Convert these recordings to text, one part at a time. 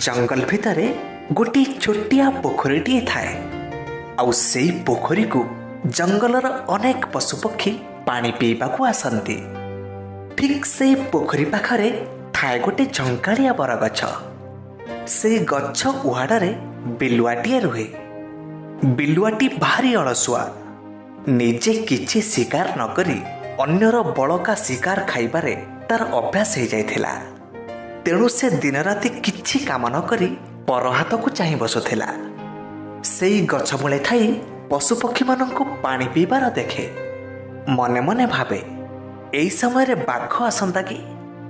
जंगल भितर गोटे छोटिया पोखरीटीए थाए। आउ सेई पोखरी को जंगलर अनेक पशुपक्षी पानी पीवाकू आसंती। ठीक से पोखरी पाखरे थाए गोटे झंकाड़िया बरगछ। से गछ उहाड़े बिलुआटीए रुहे। बिलुआटी भारी अलसुआ। निजे किछि शिकार न करी अन्यर बड़का शिकार खाइबारे तार अभ्यास हो जाइथिला। तेणु से दिन राति किछि काम न करी पर हाथ को चाहि बसुथिला। सेई गछ मूले थाई पशुपक्षी मानंकु पानी पीबार देखे। मने मने भावे एई समय बाघ आसंता कि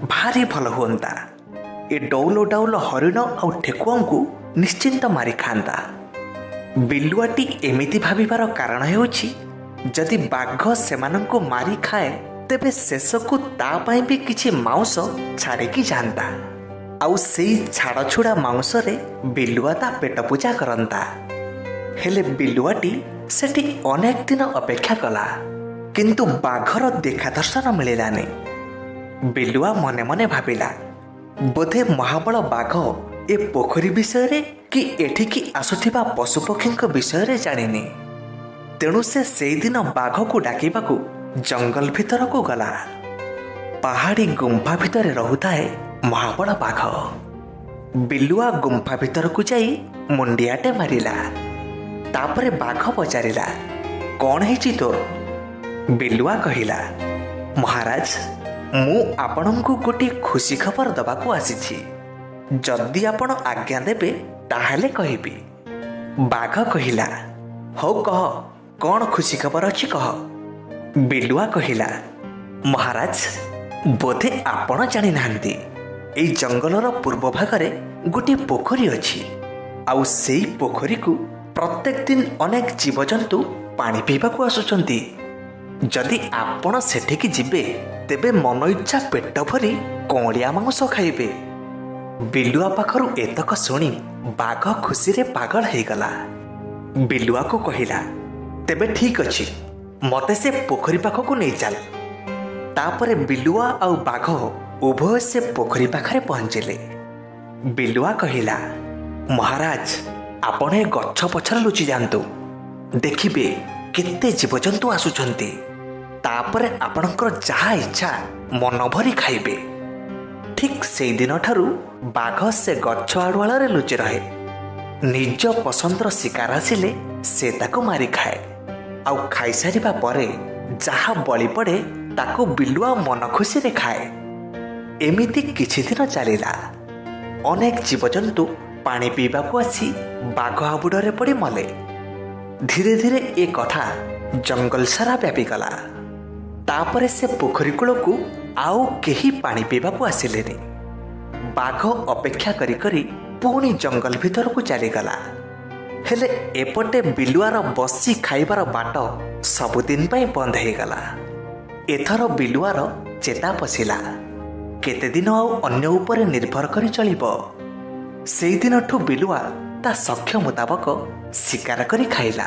भारी भल हुंता। ए डौलो डौलो हरिण आउ ठेकुआंकु निश्चिंत मारी खांता। बिलुआटी एमिति भाविबार कारण हेउछि जदि बाघ सेमानंकु मारी खाए तेबे शेषकु ता पई भी किछि मांस छाड़िकी जानता। आउ सेई छाड़ छुड़ा मांस रे बिलुआ ता पेट पूजा करंता। हेले बिलुआटी सेठी अनेक दिन अपेक्षा कला, किंतु बाघर देखा दर्शन मिलिलानी। बिलुआ मने मने भाविला बोधे महाबल बाघ ए पोखरी विषय रे कि एठिकी आसुथिबा पशुपक्षी विषय रे जानिनी। तेणु से सेई दिन बाघ को डाकिबाकू जंगल भितर को गला। पहाड़ी गुंफा भितर रहुताए महाबड़ बाघ। बिलुआ गुंफा भितर को जाई मुंडियाटे मारिला। तापरे बाघ पचारिला, कौन है तोर? बिलुआ कहिला, महाराज मु आपनंकु गोटे खुशी खबर दबाकू आसीछि। जदि आपण आज्ञा देबे ताहाले कहिबी। बाघ कहिला, हो कह, कौन खुशी खबर अछि कह। बिलुआ कहिला, महाराज बोधे आपण जानि नाहंती एई जंगलर पूर्व भागरे गोटे पोखरी अछि। आउ सेई पोखरी को प्रत्येक दिन अनेक जीवजंतु पानी पीबाकू आसुचंती। जदि आपण सेठिकी जिबे तेबे मन इच्छा पेट भरी कौड़िया मांस खाइबे। बिलुआ पाखरु एतक सुनी बाघ खुशी रे पागल हेगला। बिलुआ को कहिला, तेबे ठीक अछि, मते से पोखरी पाखकू नहीं चल। तापरे बिलुआ आउ बाघ उभय से पोखरी पाखरे पहुंचिले। बिलुआ कहिला, महाराज आपण ए गछ पछरे लुचि जांतु, देखिबे केते जीवजंतु आसुचंती। तापरे आपणकर जहा इच्छा मन भरी खाइबे। ठीक सेई दिन ठारू बाघ से गछ आड़ुआଳରେ लुचि रहे। निज पसंदर शिकार आसिले से ताको मारी खाए। आउ खाइसारिबा परे जहा बळी पड़े ताको बिलुआ मन खुशी रे खाए। एमिति किछि दिन चलिला। अनेक जीवजंतु पानी पीबाकू आसी बाघ हाबुडरे पड़ी मले। धीरे धीरे ए कथा जंगल सारा व्यापी गला। तापरे से पोखरी कूलकू आउ केही पानी पीबाकू आसिलेनी। बाघ अपेक्षा करी करी पुणी जंगल भितर को चलीगला। हेले एपटे बिलुआर बसी खाइबार बाट सबुदिन पई बंद हेगला। एथर बिलुआर चेता पशिला, केते दिन आउ अन्य उपरे निर्भर करी चलिबो। सेई दिनठू बिलुआ ता सख्य मुताबक शिकार करी खाइला।